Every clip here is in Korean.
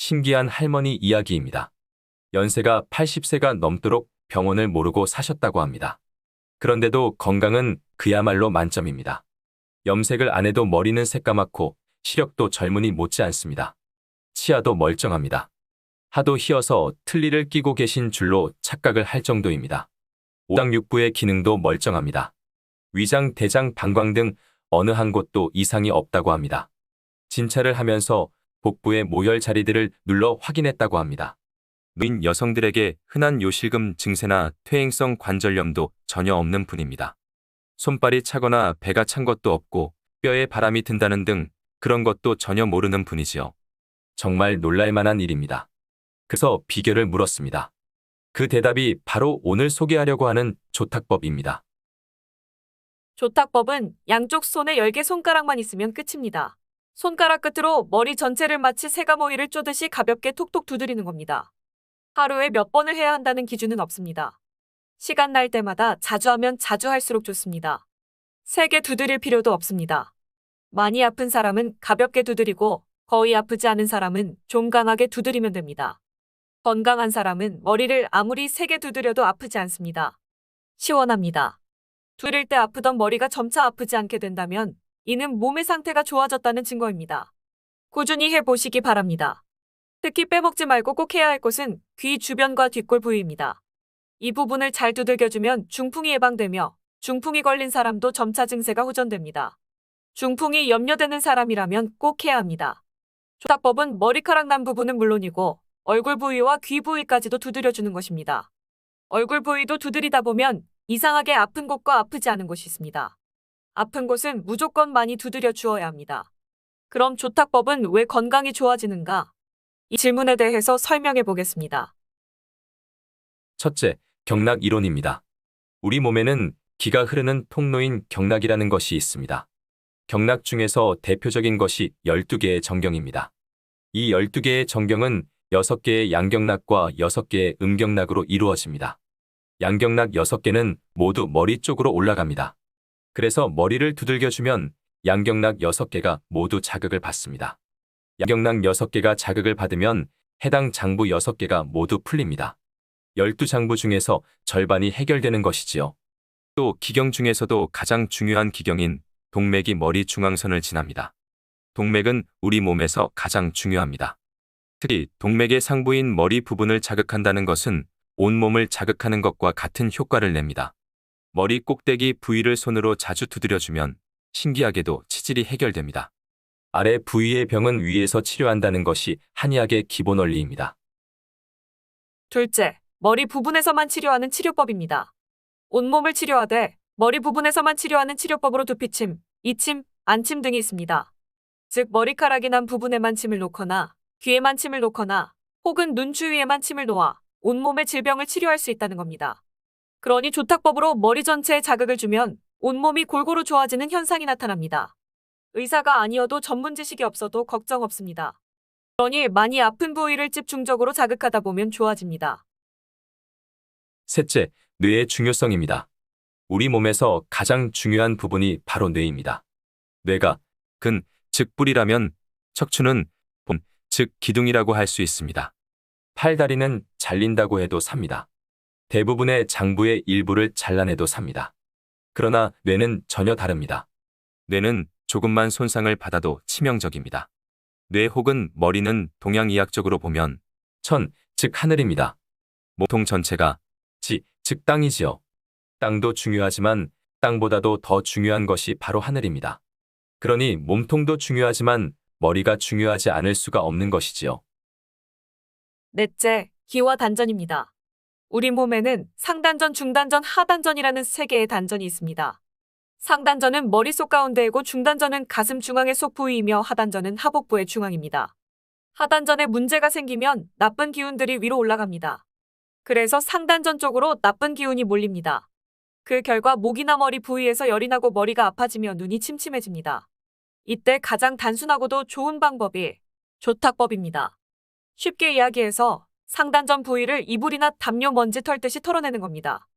신기한 할머니 이야기입니다. 연세가 80세가 넘도록 병원을 모르고 사셨다고 합니다. 그런데도 건강은 그야말로 만점입니다. 염색을 안 해도 머리는 새까맣고 시력도 젊은이 못지 않습니다. 치아도 멀쩡합니다. 하도 희어서 틀니를 끼고 계신 줄로 착각을 할 정도입니다. 오장육부의 기능도 멀쩡합니다. 위장, 대장, 방광 등 어느 한 곳도 이상이 없다고 합니다. 진찰을 하면서 복부의 모혈 자리들을 눌러 확인했다고 합니다. 노인 여성들에게 흔한 요실금 증세나 퇴행성 관절염도 전혀 없는 분입니다. 손발이 차거나 배가 찬 것도 없고 뼈에 바람이 든다는 등 그런 것도 전혀 모르는 분이지요. 정말 놀랄만한 일입니다. 그래서 비결을 물었습니다. 그 대답이 바로 오늘 소개하려고 하는 조탁법입니다. 조탁법은 양쪽 손에 10개 손가락만 있으면 끝입니다. 손가락 끝으로 머리 전체를 마치 새가모이를 쪼듯이 가볍게 톡톡 두드리는 겁니다. 하루에 몇 번을 해야 한다는 기준은 없습니다. 시간 날 때마다 자주 하면 자주 할수록 좋습니다. 세게 두드릴 필요도 없습니다. 많이 아픈 사람은 가볍게 두드리고 거의 아프지 않은 사람은 좀 강하게 두드리면 됩니다. 건강한 사람은 머리를 아무리 세게 두드려도 아프지 않습니다. 시원합니다. 두드릴 때 아프던 머리가 점차 아프지 않게 된다면 이는 몸의 상태가 좋아졌다는 증거입니다. 꾸준히 해보시기 바랍니다. 특히 빼먹지 말고 꼭 해야 할 곳은 귀 주변과 뒷골 부위입니다. 이 부분을 잘 두들겨주면 중풍이 예방되며 중풍이 걸린 사람도 점차 증세가 호전됩니다. 중풍이 염려되는 사람이라면 꼭 해야 합니다. 조탁법은 머리카락 난 부분은 물론이고 얼굴 부위와 귀 부위까지도 두드려주는 것입니다. 얼굴 부위도 두드리다 보면 이상하게 아픈 곳과 아프지 않은 곳이 있습니다. 아픈 곳은 무조건 많이 두드려 주어야 합니다. 그럼 조탁법은 왜 건강이 좋아지는가? 이 질문에 대해서 설명해 보겠습니다. 첫째, 경락 이론입니다. 우리 몸에는 기가 흐르는 통로인 경락이라는 것이 있습니다. 경락 중에서 대표적인 것이 12개의 정경입니다. 이 12개의 정경은 6개의 양경락과 6개의 음경락으로 이루어집니다. 양경락 6개는 모두 머리 쪽으로 올라갑니다. 그래서 머리를 두들겨주면 양경락 6개가 모두 자극을 받습니다. 양경락 6개가 자극을 받으면 해당 장부 6개가 모두 풀립니다. 12장부 중에서 절반이 해결되는 것이지요. 또 기경 중에서도 가장 중요한 기경인 동맥이 머리 중앙선을 지납니다. 동맥은 우리 몸에서 가장 중요합니다. 특히 동맥의 상부인 머리 부분을 자극한다는 것은 온몸을 자극하는 것과 같은 효과를 냅니다. 머리 꼭대기 부위를 손으로 자주 두드려주면 신기하게도 치질이 해결됩니다. 아래 부위의 병은 위에서 치료한다는 것이 한의학의 기본 원리입니다. 둘째, 머리 부분에서만 치료하는 치료법입니다. 온몸을 치료하되 머리 부분에서만 치료하는 치료법으로 두피침, 이침, 안침 등이 있습니다. 즉 머리카락이 난 부분에만 침을 놓거나 귀에만 침을 놓거나 혹은 눈 주위에만 침을 놓아 온몸의 질병을 치료할 수 있다는 겁니다. 그러니 조탁법으로 머리 전체에 자극을 주면 온몸이 골고루 좋아지는 현상이 나타납니다. 의사가 아니어도 전문 지식이 없어도 걱정 없습니다. 그러니 많이 아픈 부위를 집중적으로 자극하다 보면 좋아집니다. 셋째, 뇌의 중요성입니다. 우리 몸에서 가장 중요한 부분이 바로 뇌입니다. 뇌가 근, 즉 뿔이라면 척추는 본, 즉 기둥이라고 할 수 있습니다. 팔, 다리는 잘린다고 해도 삽니다. 대부분의 장부의 일부를 잘라내도 삽니다. 그러나 뇌는 전혀 다릅니다. 뇌는 조금만 손상을 받아도 치명적입니다. 뇌 혹은 머리는 동양의학적으로 보면 천, 즉 하늘입니다. 몸통 전체가 지, 즉 땅이지요. 땅도 중요하지만 땅보다도 더 중요한 것이 바로 하늘입니다. 그러니 몸통도 중요하지만 머리가 중요하지 않을 수가 없는 것이지요. 넷째, 기와 단전입니다. 우리 몸에는 상단전, 중단전, 하단전이라는 3개의 단전이 있습니다. 상단전은 머릿속 가운데이고 중단전은 가슴 중앙의 속 부위이며 하단전은 하복부의 중앙입니다. 하단전에 문제가 생기면 나쁜 기운들이 위로 올라갑니다. 그래서 상단전 쪽으로 나쁜 기운이 몰립니다. 그 결과 목이나 머리 부위에서 열이 나고 머리가 아파지며 눈이 침침해집니다. 이때 가장 단순하고도 좋은 방법이 조탁법입니다. 쉽게 이야기해서 상단전 부위를 이불이나 담요 먼지 털듯이 털어내는 겁니다.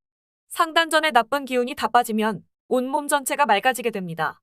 상단전에 나쁜 기운이 다 빠지면 온몸 전체가 맑아지게 됩니다.